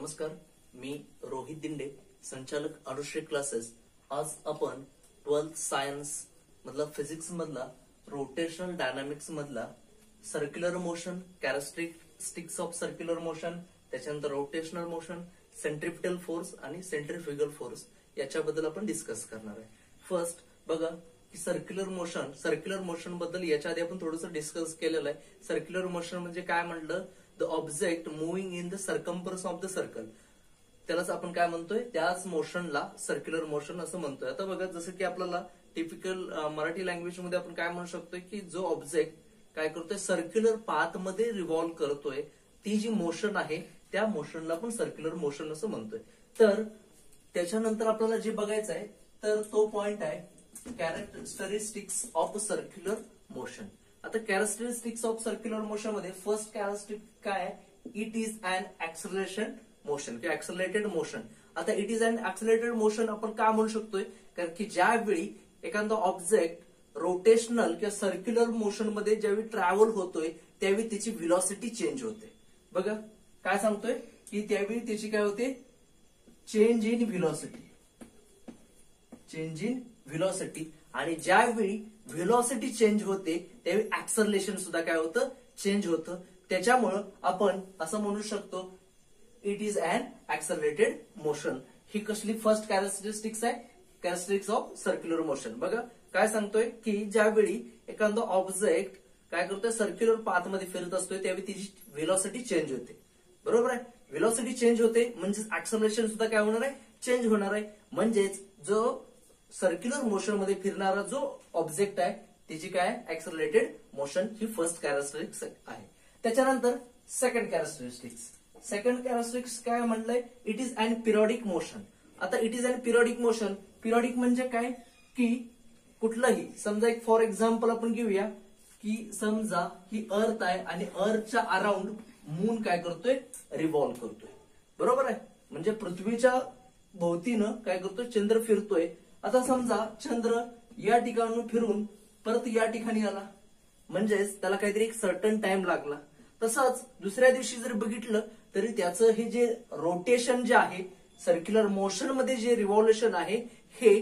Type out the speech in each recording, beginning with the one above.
नमस्कार, मी रोहित दिंडे, संचालक अनुश्री क्लासेस। आज आपण 12th सायन्स मधला फिजिक्स मधला रोटेशनल डायनामिक्स मधला circular motion, characteristics of circular motion, त्याच्यानंतर रोटेशनल मोशन, सेंट्रिपिटल फोर्स आणि सेंट्रिफ्युगल फोर्स याच्याबद्दल आपण डिस्कस करणार आहे। फर्स्ट बघा की सर्क्युलर मोशन बद्दल याच्या आधी आपण थोडंसं डिस्कस केलेलं आहे। सर्क्युलर मोशन म्हणजे काय म्हटलं, the object moving in the circumference of the circle, त्यालाच आपण काय म्हणतोय, त्याच मोशनला सर्क्युलर मोशन असं म्हणतोय। आता बघा, जसं की आपल्याला टिपिकल मराठी लँग्वेज मध्ये आपण काय म्हणू शकतोय की जो ऑब्जेक्ट काय करतोय, सर्क्युलर पाथ मध्ये रिव्हॉल्व करतोय, ती जी मोशन आहे त्या मोशनला आपण सर्क्युलर मोशन असं म्हणतोय। तर त्याच्यानंतर आपल्याला जे बघायचं आहे तर तो पॉइंट आहे कॅरेक्टरिस्टिक्स ऑफ सर्क्युलर मोशन। आता कॅरेक्टरिस्टिक्स ऑफ सर्क्युलर मोशन मध्ये फर्स्ट कॅरेक्टरिस्टिक काय आहे, it is an acceleration motion किंवा ऍक्सलरेटेड मोशन। आता it is an accelerated motion आपण का म्हणू शकतोय, कारण की ज्यावेळी एखादा ऑब्जेक्ट रोटेशनल किंवा सर्क्युलर मोशन मध्ये ज्यावेळी ट्रॅव्हल होतोय त्यावेळी त्याची व्हेलॉसिटी चेंज होते। बघा काय सांगतोय की त्यावेळी त्याची काय होते, चेंज इन व्हेलॉसिटी, आणि ज्यावेळी व्हेलॉसिटी चेंज होते त्यावेळी ऍक्सलरेशन सुद्धा काय होतं, चेंज होतं। त्याच्यामुळं आपण असं म्हणू शकतो it is an accelerated motion. ही कसली फर्स्ट कॅरेक्टरिस्टिक्स आहे, कॅरेक्टरिस्टिक्स ऑफ सर्क्युलर मोशन। बघा काय सांगतोय की ज्यावेळी एखादा ऑब्जेक्ट काय करतोय, सर्क्युलर पाथ मध्ये फिरत असतोय त्यावेळी तिची व्हेलॉसिटी चेंज होते। बरोबर आहे, व्हेलॉसिटी चेंज होते म्हणजेच ऍक्सलरेशन सुद्धा काय होणार आहे, चेंज होणार आहे। म्हणजेच जो सर्क्युलर मोशन मध्ये फिरणारा जो ऑब्जेक्ट आहे त्याची काय, ऍक्सलरेटेड मोशन, ही फर्स्ट कॅरेक्टरिस्टिक्स आहे। त्याच्यानंतर सेकंड कॅरेक्टरिस्टिक्स काय म्हणलंय, it is an periodic motion. आता it is an periodic motion, periodic म्हणजे काय की कुठलंही समजा एक फॉर एक्झाम्पल आपण घेऊया की समजा ही अर्थ आहे आणि अर्थच्या अराउंड मून काय करतोय, रिव्हॉल्व करतोय। बरोबर आहे, म्हणजे पृथ्वीच्या भोवतीनं काय करतोय, चंद्र फिरतोय। आता समजा चंद्र या ठिकाणून फिरून परत या ठिकाणी आला, म्हणजेच त्याला काहीतरी एक सर्टन टाइम लागला। तसंच दुसऱ्या दिवशी जर बघितलं तरी त्याचं हे जे रोटेशन जे आहे, सर्क्युलर मोशन मध्ये जे रिव्हॉल्युशन आहे, हे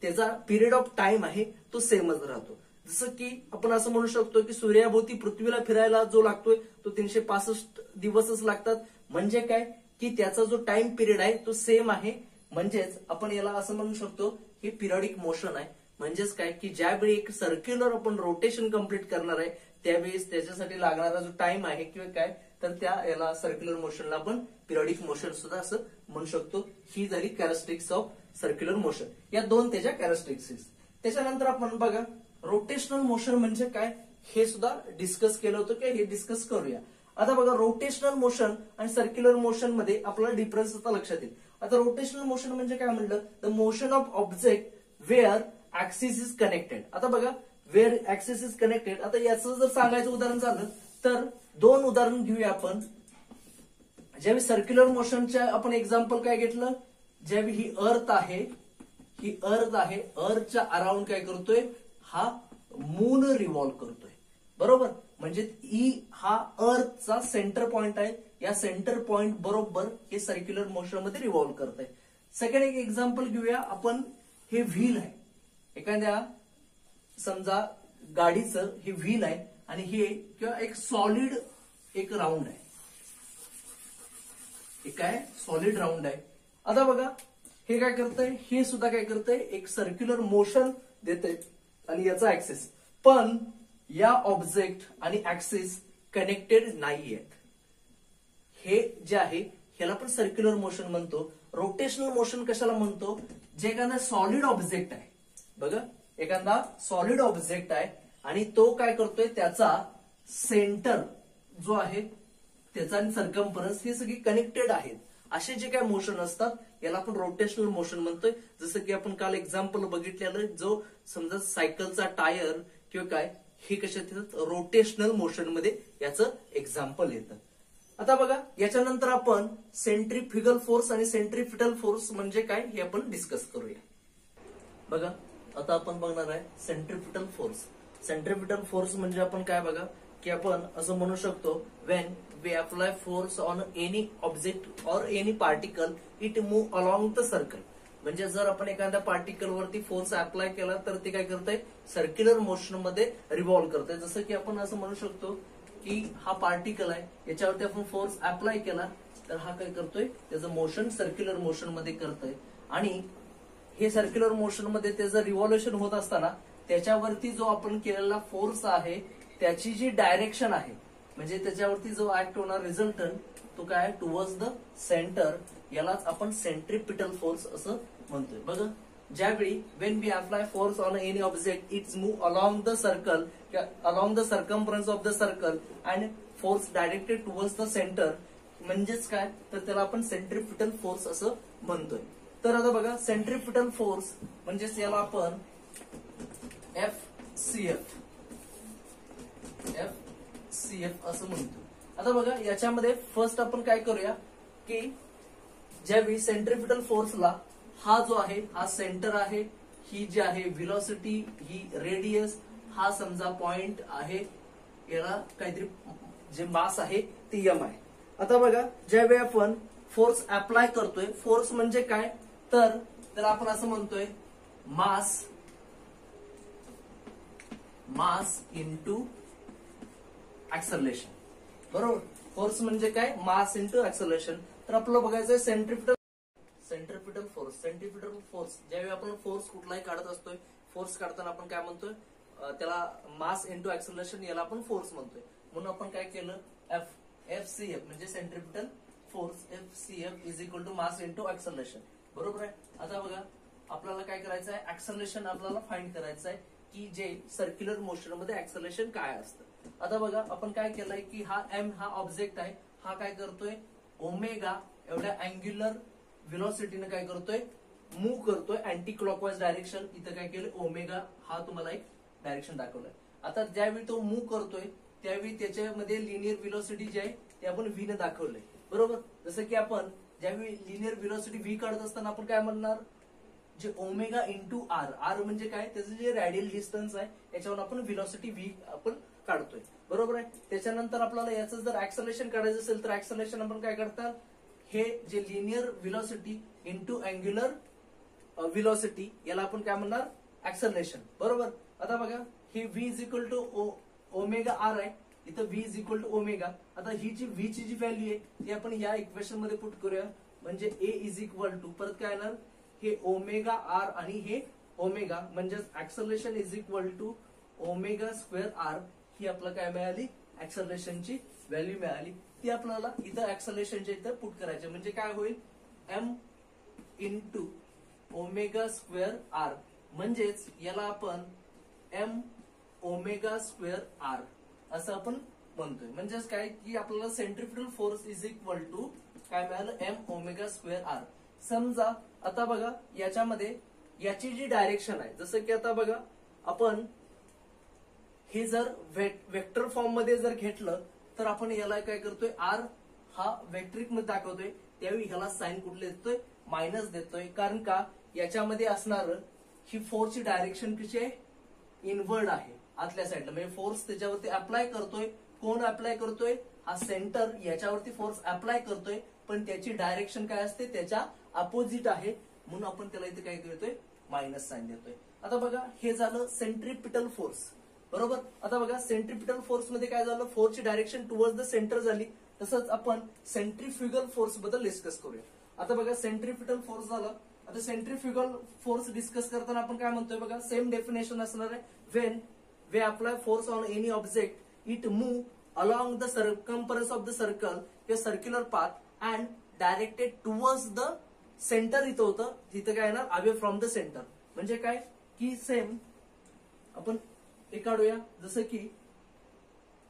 त्याचा पिरियड ऑफ टाइम आहे तो सेमच राहतो। जसं की आपण असं म्हणू शकतो की सूर्याभोवती पृथ्वीला फिरायला जो लागतोय तो 365 दिवसच लागतात। म्हणजे काय की त्याचा जो टाइम पिरियड आहे तो सेम आहे। म्हणजेच आपण याला असं म्हणू शकतो हे पिरियडिक मोशन आहे। म्हणजेच काय की ज्यावेळी एक सर्क्युलर आपण रोटेशन कंप्लीट करणार आहे त्यावेळेस त्याच्यासाठी लागणारा जो टाइम आहे किंवा काय, तर त्या याला सर्क्युलर मोशनला आपण पिरियडिक मोशन सुद्धा असं म्हणू शकतो। ही झाली कॅरेक्टरिस्टिक्स ऑफ सर्क्युलर मोशन, या दोन त्याच्या कॅरेक्टरिस्टिक्स। त्याच्यानंतर आपण बघा रोटेशनल मोशन म्हणजे काय हे सुद्धा डिस्कस केलं होतं, की हे डिस्कस करूया। आता बघा रोटेशनल मोशन आणि सर्क्युलर मोशन मध्ये आपल्याला डिफरन्स आता लक्षात येईल। आता रोटेशनल मोशन म्हणजे काय म्हणलं, the motion of object where axis is connected. आता बघा वेअर ऍक्सिस इज कनेक्टेड, आता याचं जर सांगायचं उदाहरण झालं तर दोन उदाहरण घेऊया आपण। ज्यावेळी सर्क्युलर मोशनच्या आपण एक्झाम्पल काय घेतलं, ज्यावेळी ही अर्थ आहे, अर्थच्या अराउंड काय करतोय, हा मून रिव्हॉल्व करतोय। बरोबर, म्हणजे ई हा अर्थचा सेंटर पॉइंट आहे, या सेंटर पॉइंट बरोबर हे सर्क्युलर मोशन मध्ये रिव्हॉल्व करत आहे। सेकंड एक एक्झाम्पल घेऊया आपण, हे व्हील आहे, एखाद्या समजा गाडीचं हे व्हील आहे आणि हे किंवा एक सॉलिड एक राऊंड आहे, एक काय सॉलिड राऊंड आहे। आता बघा हे काय करतंय, हे सुद्धा काय करतंय, एक सर्क्युलर मोशन देतंय आणि याचा ऍक्सिस, पण या ऑब्जेक्ट आणि ऍक्सिस कनेक्टेड नाहीयेत। हे जे आहे ह्याला पण सर्क्युलर मोशन म्हणतो। रोटेशनल मोशन कशाला म्हणतो, जे एखादा सॉलिड ऑब्जेक्ट आहे, बघा एखादा सॉलिड ऑब्जेक्ट आहे आणि तो काय करतोय, त्याचा सेंटर जो आहे त्याचा आणि सर्कम्फरन्स हे सगळे कनेक्टेड आहेत, असे जे काय मोशन असतात याला आपण रोटेशनल मोशन म्हणतोय। जसं की आपण काल एक्झाम्पल बघितलेलं, जो समजा सायकलचा टायर किंवा काय, हे कशात येतात, रोटेशनल मोशन मध्ये याचं एक्झाम्पल येतं। आता बघा याच्यानंतर आपण सेंट्रिफ्युगल फोर्स आणि सेंट्रिपिटल फोर्स म्हणजे काय हे आपण डिस्कस करूया। बघा आता आपण बघणार आहे सेंट्रिपिटल फोर्स। सेंट्रिपिटल फोर्स म्हणजे आपण काय बघा की आपण असं म्हणू शकतो, when we apply force on any object or any particle, it move along the circle. म्हणजे जर आपण एखाद्या पार्टिकल वरती फोर्स अप्लाय केला तर ते काय करतंय, सर्क्युलर मोशन मध्ये रिव्हॉल्व करतंय. जसं की आपण असं म्हणू शकतो की हा पार्टिकल आहे, याच्यावरती आपण फोर्स अप्लाय केला तर हा काय करतोय, त्याचं मोशन सर्क्युलर मोशन मध्ये करतोय. आणि हे सर्क्युलर मोशन मध्ये त्याचं रिव्हॉल्युशन होत असताना त्याच्यावरती जो आपण केलेला फोर्स आहे त्याची जी डायरेक्शन आहे, म्हणजे त्याच्यावरती जो ऍक्ट होणार रिझल्टंट तो काय टुवर्ड्स द सेंटर, यालाच आपण सेंट्रिपिटल फोर्स असं म्हणतोय. बघा, ज्यावेळी when we apply force on any object it's move along the circle, along the circumference of the circle and force directed towards the centre, म्हणजेच काय तर त्याला आपण सेंट्रिपिटल फोर्स असं म्हणतोय. तर आता बघा, सेंट्रिपिटल फोर्स म्हणजेच याला आपण FCF असं म्हणतो. आता बघा, याच्यामध्ये फर्स्ट आपण काय करूया की ज्यावेळी सेंट्रिपिटल फोर्सला हा जो आहे हा सेंटर आहे, ही जी आहे व्हेलॉसिटी, ही रेडियस, हा समजा पॉइंट आहे, याला काहीतरी जे मास आहे ते m आहे. आता बघा, ज्यावेळी आपण फोर्स अप्लाय करतोय, फोर्स म्हणजे काय तर त्याला आपण असं म्हणतोय मास इंटू ऍक्सलरेशन. बरोबर, फोर्स म्हणजे काय, मास इंटू ऍक्सलरेशन. तर आपल्याला बघायचंय सेंट्रिपिटल फोर्स. ज्यावेळी आपण फोर्स कुठलाही काढत असतोय, फोर्स काढताना आपण काय म्हणतोय, त्याला मास इंटू ऍक्सलरेशन, याला आपण फोर्स म्हणतोय. म्हणून आपण काय केलं, FCF म्हणजे centripetal force, FCF is equal to mass into acceleration. बरोबर आहे. आता बघा, आपल्याला काय करायचं आहे, ऍक्सलरेशन आपल्याला फाइंड करायचं आहे की जे सर्क्युलर मोशन मध्ये ऍक्सलरेशन काय असतं. आता बघा, आपण काय केलंय की हा m हा ऑब्जेक्ट आहे, हा काय करतोय, ओमेगा एवढ्या अँग्युलर व्हेलॉसिटीने काय करतोय, मूव्ह करतोय अँटी क्लॉकवाइज डायरेक्शन. इथं काय केलं, ओमेगा हा तुम्हाला एक डायरेक्शन दाखवलाय. आता ज्यावेळी तो मूव्ह करतोय त्यावेळी त्याच्यामध्ये लिनियर व्हेलॉसिटी जी आहे ते आपण v ने दाखवलंय. बरोबर, जसं की आपण ज्यावेळी लिनियर व्हेलॉसिटी v काढत असताना आपण काय म्हणणार, जे ओमेगा इंटू r म्हणजे काय, त्याचं जे रॅडियल डिस्टन्स आहे याच्यावर आपण व्हेलॉसिटी v आपण काढतोय. बरोबर आहे. त्याच्यानंतर आपल्याला याचं जर ऍक्सलरेशन काढायचं असेल तर ऍक्सलरेशन आपण काय करतात, हे जे linear velocity into angular velocity, याला आपण काय म्हणणार, ऍक्सलरेशन. बरोबर. आता बघा, हे v is equal to omega r आहे, इथं v is equal to omega. आता ही जी v ची जी व्हॅल्यू आहे ती आपण या इक्वेशन मध्ये पुट करूया. म्हणजे a इज इक्वल टू परत काय येणार, हे ओमेगा r आणि हे ओमेगा, म्हणजेच acceleration is equal to omega square r. ही आपल्याला काय मिळाली, ऍक्सलरेशनची व्हॅल्यू मिळाली. ती आपल्याला इथं ऍक्सलरेशनच्या इथं पुट करायचे. म्हणजे काय होईल, m into omega square r, म्हणजेच याला आपण m ओमेगा स्क्वेअर r असं आपण म्हणतोय. म्हणजेच काय की आपल्याला centripetal force is equal to काय मिळालं, m ओमेगा स्क्वेअर r. समजा आता बघा, याच्यामध्ये याची जी डायरेक्शन आहे, जसं की आता बघा आपण हे जर वेक्टर फॉर्म मध्ये जर घेतलं तर आपण याला काय करतोय, r हा वेक्ट्रिक मध्ये दाखवतोय, त्यावेळी ह्याला साइन कुठले देतोय, मायनस देतोय. कारण का, याच्यामध्ये असणार ही फोर्सची डायरेक्शन कशी आहे, इनवर्ड आहे आतल्या साईडला. म्हणजे फोर्स त्याच्यावरती अप्लाय करतोय, कोण अप्लाय करतोय, हा सेंटर याच्यावरती फोर्स अप्लाय करतोय, पण त्याची डायरेक्शन काय असते, त्याच्या अपोजिट आहे. म्हणून आपण त्याला इथे काय करतोय, मायनस साइन देतोय. आता बघा, हे झालं सेंट्रिपिटल फोर्स. बरोबर. आता बघा, सेंट्रिपिटल फोर्स मध्ये काय झालं, फोर्सची डायरेक्शन टुवर्ड्स द सेंटर झाली. तसंच आपण सेंट्रिफ्युगल फोर्स बद्दल डिस्कस करूया. आता बघा, सेंट्रिपिटल फोर्स झालं. आता सेंट्रिफ्युगल फोर्स डिस्कस करताना आपण काय म्हणतोय बघा, सेम डेफिनेशन असणार आहे. When we apply force on any object it move along the circumference of the circle किंवा circular path and directed towards the centre. इथं होतं, तिथं काय येणार, अवे फ्रॉम द सेंटर. म्हणजे काय की सेम आपण हे काढूया, जसं की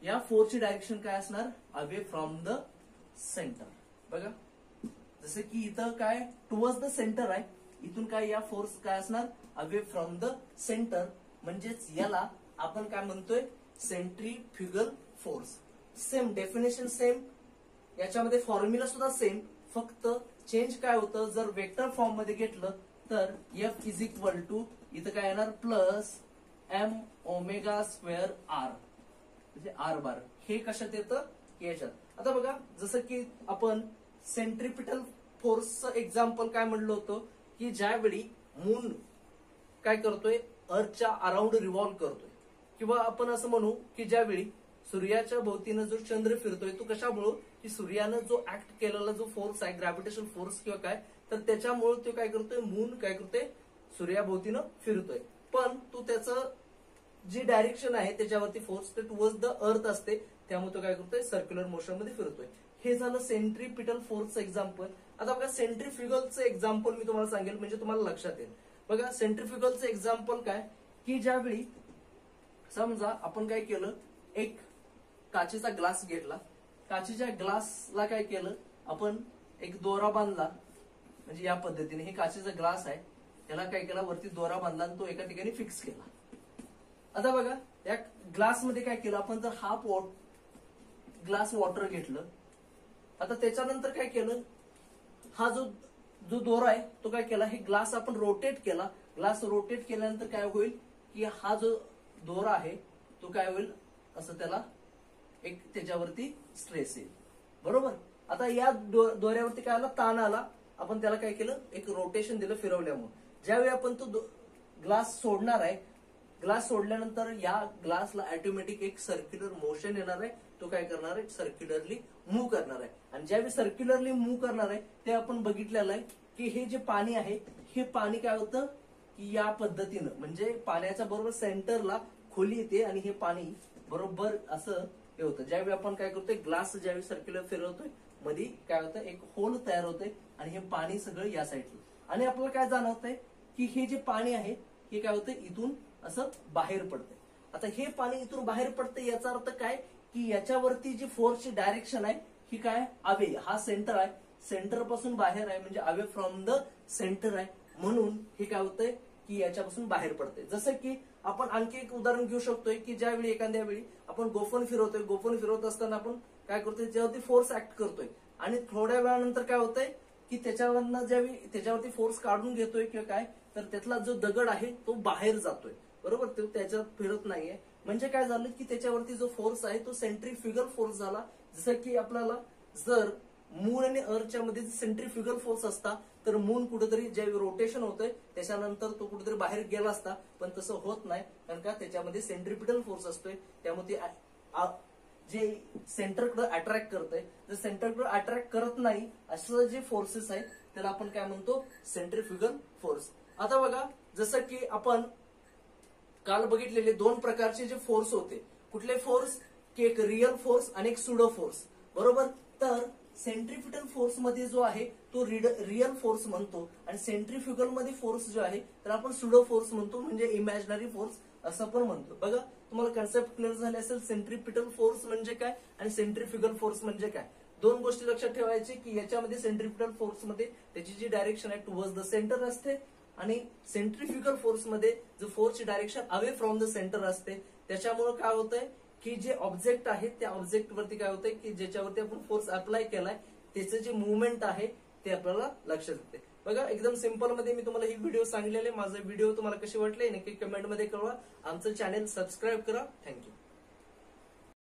या फोर्सची डायरेक्शन काय असणार, अवे फ्रॉम द सेंटर. बघा, जसं की इथं काय टुवर्ड्स द सेंटर आहे, इथून काय या फोर्स काय असणार, अवे फ्रॉम द सेंटर. म्हणजेच याला आपण काय म्हणतोय, centrifugal force. Same definition same, याच्यामध्ये फॉर्म्युला सुद्धा सेम, फक्त चेंज काय होतं, जर वेक्टर फॉर्म मध्ये घेतलं तर F इज इक्वल टू इथं काय येणार, plus m omega square r, म्हणजे r बार. हे कशात येतं, याच्यात. आता बघा, जसं की आपण सेंट्रिपिटल फोर्सचं एक्झाम्पल काय म्हणलं होतं, की ज्यावेळी मून काय करतोय, अर्थच्या अराउंड रिव्हॉल्व करतोय, किंवा आपण असं म्हणू की ज्यावेळी सूर्याच्या भोवतीनं जो चंद्र फिरतोय तो कशामुळे, की सूर्यानं जो ऍक्ट केलेला जो फोर्स आहे, ग्रॅव्हिटेशनल फोर्स किंवा काय, तर त्याच्यामुळे तो काय करतोय, मून काय करतोय, सूर्याभोवतीनं फिरतोय. पण तो त्याचं जी डायरेक्शन आहे त्याच्यावरती फोर्स ते टुवर्ड्स द अर्थ असते, त्यामुळे तो काय करतोय, सर्क्युलर मोशन मध्ये फिरतोय. हे झालं सेंट्रिपिटल फोर्सचं एक्झाम्पल. आता बघा सेंट्रिफ्युगलचं एक्झाम्पल मी तुम्हाला सांगेल म्हणजे तुम्हाला लक्षात येईल. बघा सेंट्रिफ्युगलचं एक्झाम्पल काय, की ज्यावेळी समजा आपण काय केलं, एक काचेचा ग्लास घेतला, काचेच्या ग्लासला काय केलं आपण, एक दोरा बांधला, म्हणजे या पद्धतीने हे काचेचा ग्लास आहे, त्याला काय केला, वरती दोरा बांधला आणि तो एका ठिकाणी फिक्स केला. आता बघा या ग्लासमध्ये काय केलं आपण, तर हाफ ग्लास वॉटर घेतलं. आता त्याच्यानंतर काय केलं, हा जो दोरा आहे तो काय केला, हे ग्लास आपण रोटेट केला. ग्लास रोटेट केल्यानंतर काय होईल, की हा जो दोरा आहे तो काय होईल, असं त्याला एक त्याच्यावरती स्ट्रेस येईल, बरोबर. आता या दोऱ्यावरती काय आला, ताण आला. आपण त्याला काय केलं, एक रोटेशन दिलं फिरवल्यामुळे. ज्यावेळी आपण तो ग्लास सोडणार आहे, ग्लास सोडल्यानंतर या ग्लासला ऑटोमॅटिक एक सर्क्युलर मोशन येणार आहे, तो काय करणार आहे, सर्क्युलरली मूव्ह करणार आहे. आणि ज्यावेळी सर्क्युलरली मूव्ह करणार आहे ते आपण बघितलेलं आहे, की हे जे पाणी आहे, हे पाणी काय होतं, की या पद्धतीनं, म्हणजे पाण्याच्या बरोबर सेंटरला खोली येते आणि हे पाणी बरोबर असं हे होतं. ज्यावेळी आपण काय करतोय, ग्लास ज्यावेळी सर्क्युलर फिरवतोय, मध्ये काय होतं, एक होल तयार होतोय आणि हे पाणी सगळं या साईडला. आणि आपल्याला काय जाणवतंय, की हे जे पाणी आहे हे काय होतंय, इथून असं बाहेर पडतंय. आता हे पाणी इथून बाहेर पडतंय याचा अर्थ काय, की याच्यावरती जी फोर्सची डायरेक्शन आहे ही काय, अवे, हा सेंटर आहे, सेंटर पासून बाहेर आहे, म्हणजे अवे फ्रॉम द सेंटर आहे, म्हणून हे काय होतंय, की याच्यापासून बाहेर पडते. जसं की आपण आणखी एक उदाहरण घेऊ शकतोय, की ज्यावेळी एखाद्या वेळी आपण गोफन फिरवतोय, गोफन फिरवत असताना आपण काय करतोय, त्याच्यावरती फोर्स ऍक्ट करतोय आणि थोड्या वेळानंतर काय होतंय, की त्याच्यावरनं ज्यावेळी त्याच्यावरती फोर्स काढून घेतोय किंवा काय, तर त्यातला जो दगड आहे तो बाहेर जातोय, बरोबर, तो त्याच्यात फिरत नाहीये. म्हणजे काय झालं, की त्याच्यावरती जो फोर्स आहे तो सेंट्रिफ्युगल फोर्स झाला. जसं की आपल्याला जर मून आणि अर्थच्या मध्ये सेंट्रिफ्युगल फोर्स असता, तर मून कुठेतरी ज्यावेळी रोटेशन होतंय त्याच्यानंतर तो कुठेतरी बाहेर गेला असता, पण तसं होत नाही, कारण का त्याच्यामध्ये सेंट्रिपिटल फोर्स असतोय, त्यामुळे जे सेंटरकडे अट्रॅक्ट करतंय, जर सेंटरकडे अट्रॅक्ट करत नाही असं जे फोर्सेस आहेत त्याला आपण काय म्हणतो, सेंट्रिफ्युगल फोर्स. आता बघा, जसं की आपण काल बघितलेले दोन प्रकारचे जे फोर्स होते, कुठले फोर्स, की एक रिअल फोर्स आणि एक सुडो फोर्स, बरोबर. तर सेंट्रिपिटल फोर्स मध्ये जो आहे तो रिअल फोर्स म्हणतो आणि सेंट्रिफ्युगल मध्ये फोर्स जो आहे तर आपण सुडो फोर्स म्हणतो, म्हणजे इमॅजिनरी फोर्स असं पण म्हणतो. बघा तुम्हाला कन्सेप्ट क्लिअर झाले असेल, सेंट्रिपिटल फोर्स म्हणजे काय आणि सेंट्रिफ्युगल फोर्स म्हणजे काय. दोन गोष्टी लक्षात ठेवायची, की याच्यामध्ये सेंट्रिपिटल फोर्स मध्ये त्याची जी डायरेक्शन आहे टुवर्ड्स द सेंटर असते आणि सेंट्रिफ्युगल फोर्स मध्ये जो फोर्सची direction away from the centre असते. त्याच्यामुळे काय होतंय, की जे ऑब्जेक्ट आहे त्या ऑब्जेक्ट वरती काय होतंय, की ज्याच्यावरती आपण फोर्स अप्लाय केलाय त्याचं जे मुवमेंट आहे ते आपल्याला लक्षात येते. बघा एकदम सिंपल मध्ये मी तुम्हाला ही व्हिडिओ सांगलेले. माझे व्हिडिओ तुम्हाला कसे वाटले नक्की कमेंट मध्ये कळवा. आमचं चॅनल सबस्क्राईब करा. थँक्यू.